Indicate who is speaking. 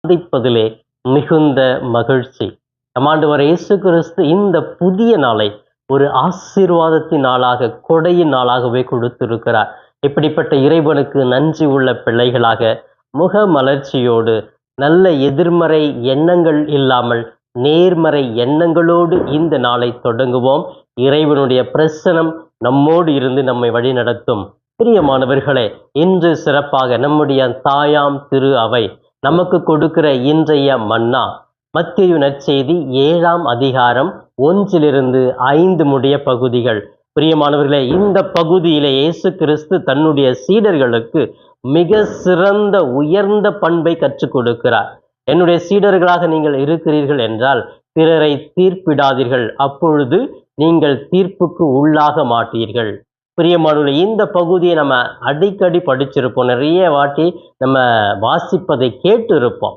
Speaker 1: சந்திப்பதிலே மிகுந்த மகிழ்ச்சி. நம் ஆண்டவர் இயேசு கிறிஸ்து இந்த புதிய நாளை ஒரு ஆசீர்வாதத்தின் நாளாக, கொடையின் நாளாகவே கொடுத்திருக்கிறார். இப்படிப்பட்ட இறைவனுக்கு நன்றி உள்ள பிள்ளைகளாக முகமலர்ச்சியோடு, நல்ல எதிர்மறை எண்ணங்கள் இல்லாமல் நேர்மறை எண்ணங்களோடு இந்த நாளை தொடங்குவோம். இறைவனுடைய பிரசனம் நம்மோடு இருந்து நம்மை வழிநடத்தும். பிரியமானவர்களே, இன்று சிறப்பாக நம்முடைய தாயாம் திரு அவை நமக்கு கொடுக்கிற இன்றைய மன்னா மத்தேயு நற்செய்தி 7ஆம் அதிகாரம் 1-5 முடிய பகுதிகள். பிரியமானவர்களே, இந்த பகுதியிலே இயேசு கிறிஸ்து தன்னுடைய சீடர்களுக்கு மிக சிறந்த உயர்ந்த பண்பை கற்றுக் கொடுக்கிறார். என்னுடைய சீடர்களாக நீங்கள் இருக்கிறீர்கள் என்றால் பிறரை தீர்ப்பிடாதீர்கள், அப்பொழுது நீங்கள் தீர்ப்புக்கு உள்ளாக மாட்டீர்கள். பிரியமானவர்களே, இந்த பகுதியை நம்ம அடிக்கடி படிச்சிருப்போம், நிறைய வாட்டி நம்ம வாசிப்பதை கேட்டு இருப்போம்.